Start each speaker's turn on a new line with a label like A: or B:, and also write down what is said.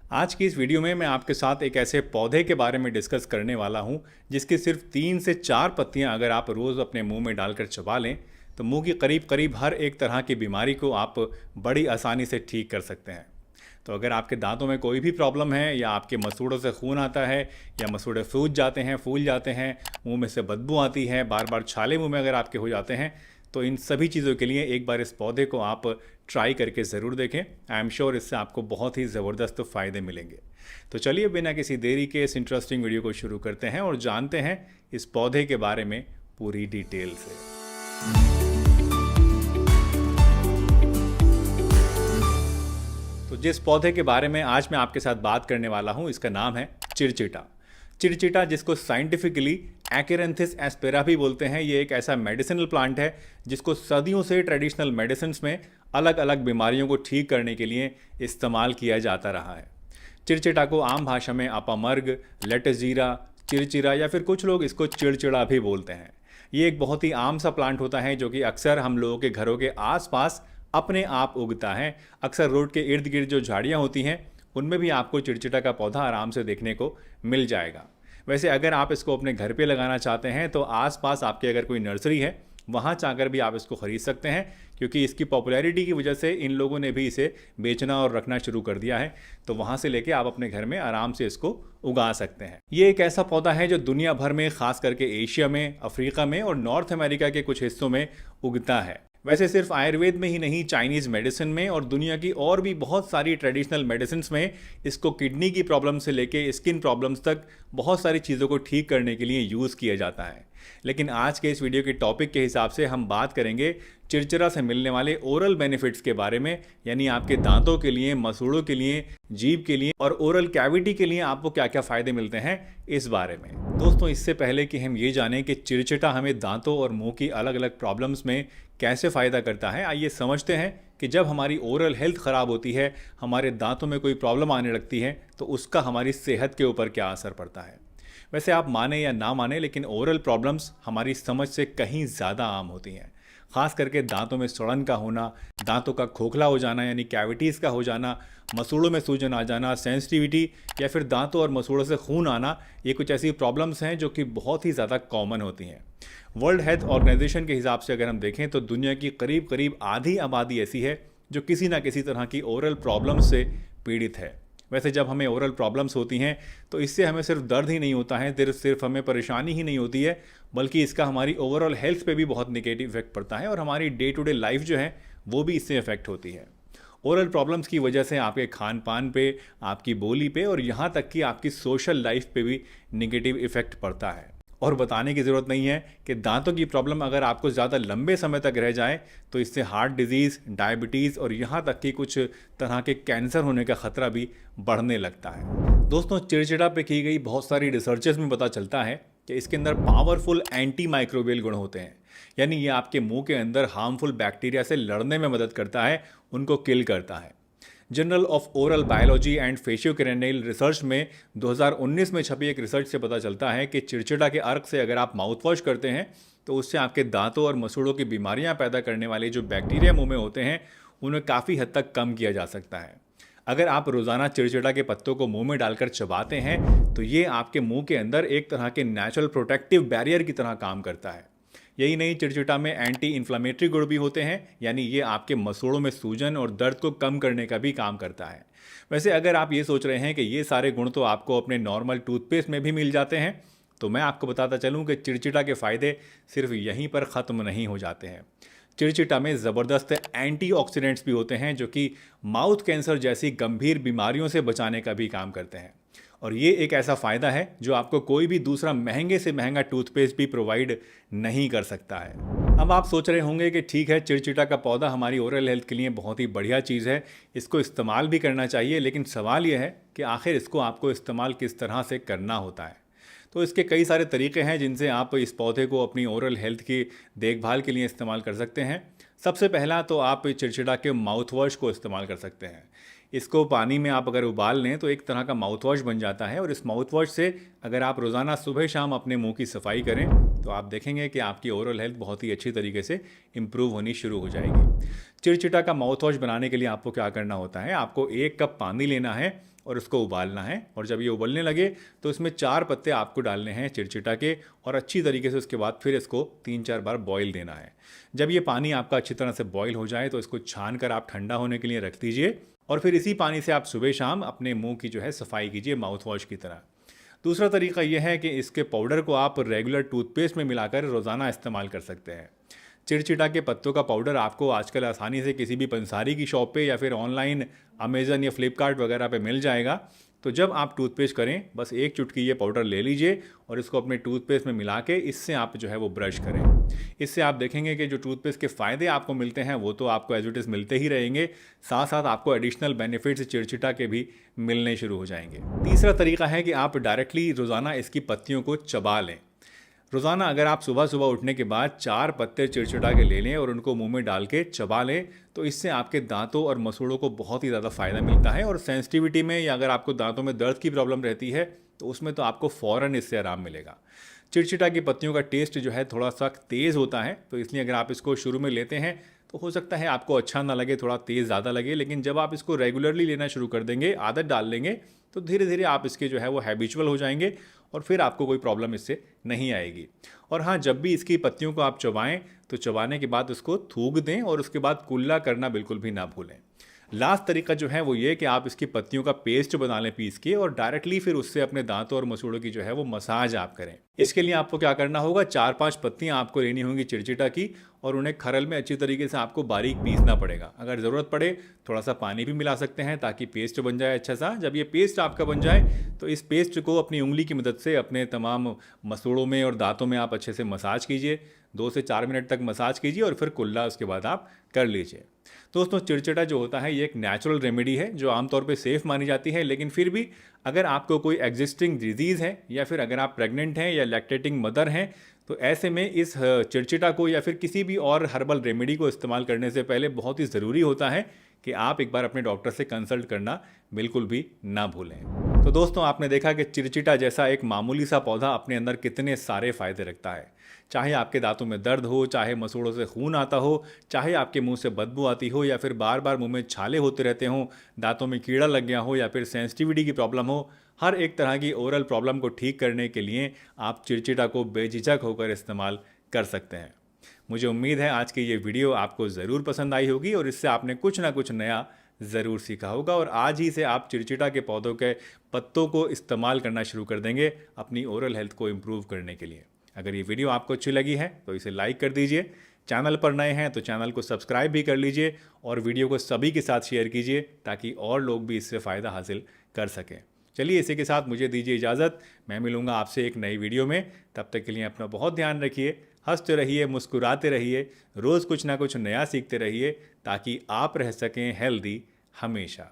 A: आज की इस वीडियो में मैं आपके साथ एक ऐसे पौधे के बारे में डिस्कस करने वाला हूं जिसकी सिर्फ 3 से 4 पत्तियां अगर आप रोज़ अपने मुंह में डालकर चबा लें तो मुंह की करीब करीब हर एक तरह की बीमारी को आप बड़ी आसानी से ठीक कर सकते हैं। तो अगर आपके दांतों में कोई भी प्रॉब्लम है या आपके मसूड़ों से खून आता है या मसूड़े सूज जाते हैं, फूल जाते हैं, मुंह में से बदबू आती है, बार बार छाले मुंह में अगर आपके हो जाते हैं, तो इन सभी चीज़ों के लिए एक बार इस पौधे को आप ट्राई करके ज़रूर देखें। आई एम श्योर इससे आपको बहुत ही ज़बरदस्त फ़ायदे मिलेंगे। तो चलिए बिना किसी देरी के इस इंटरेस्टिंग वीडियो को शुरू करते हैं और जानते हैं इस पौधे के बारे में पूरी डिटेल से। तो जिस पौधे के बारे में आज मैं आपके साथ बात करने वाला हूँ इसका नाम है चिरचिटा। चिरचिटा, जिसको साइंटिफिकली एक्रेंथिस एस्पेरा भी बोलते हैं, ये एक ऐसा मेडिसिनल प्लांट है जिसको सदियों से ट्रेडिशनल मेडिसिन्स में अलग अलग बीमारियों को ठीक करने के लिए इस्तेमाल किया जाता रहा है। चिरचिटा को आम भाषा में अपामर्ग, लेटजीरा, चिरचिरा या फिर कुछ लोग इसको चिड़चिड़ा भी बोलते हैं। ये एक बहुत ही आम सा प्लांट होता है जो कि अक्सर हम लोगों के घरों के आसपास अपने आप उगता है। अक्सर रोड के इर्द गिर्द जो झाड़ियाँ होती हैं उनमें भी आपको चिरचिटा का पौधा आराम से देखने को मिल जाएगा। वैसे अगर आप इसको अपने घर पे लगाना चाहते हैं तो आसपास आपके अगर कोई नर्सरी है वहाँ जाकर भी आप इसको ख़रीद सकते हैं, क्योंकि इसकी पॉपुलैरिटी की वजह से इन लोगों ने भी इसे बेचना और रखना शुरू कर दिया है। तो वहाँ से लेके आप अपने घर में आराम से इसको उगा सकते हैं। ये एक ऐसा पौधा है जो दुनिया भर में, खास करके एशिया में, अफ्रीका में और नॉर्थ अमेरिका के कुछ हिस्सों में उगता है। वैसे सिर्फ आयुर्वेद में ही नहीं, चाइनीज़ मेडिसिन में और दुनिया की और भी बहुत सारी ट्रेडिशनल मेडिसिन्स में इसको किडनी की प्रॉब्लम से लेके स्किन प्रॉब्लम्स तक बहुत सारी चीज़ों को ठीक करने के लिए यूज़ किया जाता है। लेकिन आज के इस वीडियो के टॉपिक के हिसाब से हम बात करेंगे चिरचिरा से मिलने वाले ओरल बेनिफिट्स के बारे में, यानी आपके दांतों के लिए, मसूड़ों के लिए, जीभ के लिए और ओरल कैविटी के लिए आपको क्या क्या फ़ायदे मिलते हैं इस बारे में। दोस्तों, इससे पहले कि हम ये जानें कि चिरचिटा हमें दांतों और मुंह की अलग अलग प्रॉब्लम्स में कैसे फ़ायदा करता है, आइए समझते हैं कि जब हमारी ओरल हेल्थ ख़राब होती है, हमारे दांतों में कोई प्रॉब्लम आने लगती है, तो उसका हमारी सेहत के ऊपर क्या असर पड़ता है। वैसे आप माने या ना माने, लेकिन ओरल प्रॉब्लम्स हमारी समझ से कहीं ज़्यादा आम होती हैं। ख़ास करके दांतों में सड़न का होना, दांतों का खोखला हो जाना यानी कैविटीज़ का हो जाना, मसूड़ों में सूजन आ जाना, सेंसिटिविटी या फिर दांतों और मसूड़ों से खून आना, ये कुछ ऐसी प्रॉब्लम्स हैं जो कि बहुत ही ज़्यादा कॉमन होती हैं। वर्ल्ड हेल्थ ऑर्गेनाइजेशन के हिसाब से अगर हम देखें तो दुनिया की करीब करीब आधी आबादी ऐसी है जो किसी ना किसी तरह की ओरल प्रॉब्लम से पीड़ित है। वैसे जब हमें ओरल प्रॉब्लम्स होती हैं तो इससे हमें सिर्फ दर्द ही नहीं होता है, सिर्फ हमें परेशानी ही नहीं होती है, बल्कि इसका हमारी ओवरऑल हेल्थ पे भी बहुत नेगेटिव इफेक्ट पड़ता है और हमारी डे टू डे लाइफ जो है वो भी इससे इफेक्ट होती है। ओरल प्रॉब्लम्स की वजह से आपके खान पान पे, आपकी बोली पे और यहाँ तक कि आपकी सोशल लाइफ पे भी नेगेटिव इफेक्ट पड़ता है। और बताने की ज़रूरत नहीं है कि दांतों की प्रॉब्लम अगर आपको ज़्यादा लंबे समय तक रह जाए तो इससे हार्ट डिजीज़, डायबिटीज़ और यहाँ तक कि कुछ तरह के कैंसर होने का ख़तरा भी बढ़ने लगता है। दोस्तों, चिरचिरा पे की गई बहुत सारी रिसर्चेस में पता चलता है कि इसके अंदर पावरफुल एंटी माइक्रोबियल गुण होते हैं, यानी ये आपके मुंह के अंदर हार्मफुल बैक्टीरिया से लड़ने में मदद करता है, उनको किल करता है। Journal of oral biology and faciocranial research में 2019 में छपी एक रिसर्च से पता चलता है कि चिरचिटा के अर्क से अगर आप माउथ वॉश करते हैं तो उससे आपके दांतों और मसूड़ों की बीमारियां पैदा करने वाले जो बैक्टीरिया मुंह में होते हैं उन्हें काफ़ी हद तक कम किया जा सकता है। अगर आप रोज़ाना चिरचिटा के पत्तों को मुंह में डालकर चबाते हैं तो ये आपके मुंह के अंदर एक तरह के नेचुरल प्रोटेक्टिव बैरियर की तरह काम करता है। यही नहीं, चिरचिटा में एंटी इन्फ्लामेटरी गुण भी होते हैं, यानी ये आपके मसूड़ों में सूजन और दर्द को कम करने का भी काम करता है। वैसे अगर आप ये सोच रहे हैं कि ये सारे गुण तो आपको अपने नॉर्मल टूथपेस्ट में भी मिल जाते हैं, तो मैं आपको बताता चलूँ कि चिरचिटा के फ़ायदे सिर्फ यहीं पर ख़त्म नहीं हो जाते हैं। चिरचिटा में ज़बरदस्त एंटीऑक्सीडेंट्स भी होते हैं जो कि माउथ कैंसर जैसी गंभीर बीमारियों से बचाने का भी काम करते हैं। और ये एक ऐसा फ़ायदा है जो आपको कोई भी दूसरा महंगे से महंगा टूथपेस्ट भी प्रोवाइड नहीं कर सकता है। अब आप सोच रहे होंगे कि ठीक है, चिरचिटा का पौधा हमारी ओरल हेल्थ के लिए बहुत ही बढ़िया चीज़ है, इसको इस्तेमाल भी करना चाहिए, लेकिन सवाल यह है कि आखिर इसको आपको इस्तेमाल किस तरह से करना होता है। तो इसके कई सारे तरीके हैं जिनसे आप इस पौधे को अपनी ओरल हेल्थ की देखभाल के लिए इस्तेमाल कर सकते हैं। सबसे पहला तो आप चिरचिटा के माउथ वॉश को इस्तेमाल कर सकते हैं। इसको पानी में आप अगर उबाल लें तो एक तरह का माउथ वॉश बन जाता है, और इस माउथ वॉश से अगर आप रोज़ाना सुबह शाम अपने मुंह की सफाई करें तो आप देखेंगे कि आपकी ओरल हेल्थ बहुत ही अच्छी तरीके से इम्प्रूव होनी शुरू हो जाएगी। चिड़चिटा का माउथ वॉश बनाने के लिए आपको क्या करना होता है, आपको 1 कप पानी लेना है और उसको उबालना है, और जब ये उबलने लगे तो इसमें 4 पत्ते आपको डालने हैं चिड़चिटा के, और अच्छी तरीके से उसके बाद फिर इसको 3-4 बार बॉईल देना है। जब ये पानी आपका अच्छी तरह से बॉईल हो जाए तो इसको छान कर आप ठंडा होने के लिए रख दीजिए, और फिर इसी पानी से आप सुबह शाम अपने मुंह की जो है सफाई कीजिए माउथ वॉश की तरह। दूसरा तरीका यह है कि इसके पाउडर को आप रेगुलर टूथपेस्ट में मिलाकर रोज़ाना इस्तेमाल कर सकते हैं। चिड़चिटा के पत्तों का पाउडर आपको आजकल आसानी से किसी भी पंसारी की शॉप पे या फिर ऑनलाइन अमेज़न या फ्लिपकार्ट वगैरह पे मिल जाएगा। तो जब आप टूथपेस्ट करें बस 1 चुटकी ये पाउडर ले लीजिए और इसको अपने टूथपेस्ट में मिला के इससे आप जो है वो ब्रश करें। इससे आप देखेंगे कि जो टूथपेस्ट के फ़ायदे आपको मिलते हैं वो तो आपको एज इट इज़ मिलते ही रहेंगे, साथ साथ आपको एडिशनल बेनिफिट्स चिड़चिटा के भी मिलने शुरू हो जाएंगे। तीसरा तरीका है कि आप डायरेक्टली रोज़ाना इसकी पत्तियों को चबा लें। रोज़ाना अगर आप सुबह सुबह उठने के बाद 4 पत्ते चिड़चिटा के ले लें और उनको मुंह में डाल के चबा लें तो इससे आपके दांतों और मसूड़ों को बहुत ही ज़्यादा फ़ायदा मिलता है, और सेंसिटिविटी में या अगर आपको दांतों में दर्द की प्रॉब्लम रहती है तो उसमें तो आपको फ़ौरन इससे आराम मिलेगा। चिड़चिटा की पत्तियों का टेस्ट जो है थोड़ा सा तेज़ होता है, तो इसलिए अगर आप इसको शुरू में लेते हैं तो हो सकता है आपको अच्छा ना लगे, थोड़ा तेज़ ज़्यादा लगे, लेकिन जब आप इसको रेगुलरली लेना शुरू कर देंगे, आदत डाल लेंगे, तो धीरे धीरे आप इसके जो है वो हैबिचुअल हो जाएंगे और फिर आपको कोई प्रॉब्लम इससे नहीं आएगी। और हाँ, जब भी इसकी पत्तियों को आप चबाएं तो चबाने के बाद उसको थूक दें और उसके बाद कुल्ला करना बिल्कुल भी ना भूलें। लास्ट तरीका जो है वो ये कि आप इसकी पत्तियों का पेस्ट बना लें पीस के, और डायरेक्टली फिर उससे अपने दांतों और मसूड़ों की जो है वो मसाज आप करें। इसके लिए आपको क्या करना होगा, 4-5 पत्तियां आपको लेनी होंगी चिड़चिटा की, और उन्हें खरल में अच्छी तरीके से आपको बारीक पीसना पड़ेगा। अगर ज़रूरत पड़े थोड़ा सा पानी भी मिला सकते हैं ताकि पेस्ट बन जाए अच्छा सा। जब ये पेस्ट आपका बन जाए तो इस पेस्ट को अपनी उंगली की मदद से अपने तमाम मसूड़ों में और दांतों में आप अच्छे से मसाज कीजिए। 2 से 4 मिनट तक मसाज कीजिए और फिर कुल्ला उसके बाद आप कर लीजिए। दोस्तों, चिड़चिटा जो होता है ये एक नेचुरल रेमेडी है जो आमतौर पे सेफ़ मानी जाती है, लेकिन फिर भी अगर आपको कोई एग्जिस्टिंग डिजीज़ है या फिर अगर आप प्रेग्नेंट हैं या लैक्टेटिंग मदर हैं तो ऐसे में इस चिड़चिटा को या फिर किसी भी और हर्बल रेमेडी को इस्तेमाल करने से पहले बहुत ही ज़रूरी होता है कि आप एक बार अपने डॉक्टर से कंसल्ट करना बिल्कुल भी ना भूलें। तो दोस्तों, आपने देखा कि चिड़चिटा जैसा एक मामूली सा पौधा अपने अंदर कितने सारे फ़ायदे रखता है। चाहे आपके दांतों में दर्द हो, चाहे मसूड़ों से खून आता हो, चाहे आपके मुंह से बदबू आती हो, या फिर बार बार मुंह में छाले होते रहते हों, दांतों में कीड़ा लग गया हो, या फिर सेंसिटिविटी की प्रॉब्लम हो, हर एक तरह की ओरल प्रॉब्लम को ठीक करने के लिए आप चिड़चिटा को बेझिझक होकर इस्तेमाल कर सकते हैं। मुझे उम्मीद है आज की ये वीडियो आपको ज़रूर पसंद आई होगी और इससे आपने कुछ ना कुछ नया ज़रूर सीखा होगा, और आज ही से आप चिड़चिटा के पौधों के पत्तों को इस्तेमाल करना शुरू कर देंगे अपनी ओरल हेल्थ को इम्प्रूव करने के लिए। अगर ये वीडियो आपको अच्छी लगी है तो इसे लाइक कर दीजिए, चैनल पर नए हैं तो चैनल को सब्सक्राइब भी कर लीजिए, और वीडियो को सभी के साथ शेयर कीजिए ताकि और लोग भी इससे फ़ायदा हासिल कर सकें। चलिए, इसी के साथ मुझे दीजिए इजाज़त। मैं मिलूँगा आपसे एक नई वीडियो में। तब तक के लिए अपना बहुत ध्यान रखिए, हंसते रहिए, मुस्कुराते रहिए, रोज़ कुछ ना कुछ नया सीखते रहिए ताकि आप रह सकें हेल्दी हमेशा।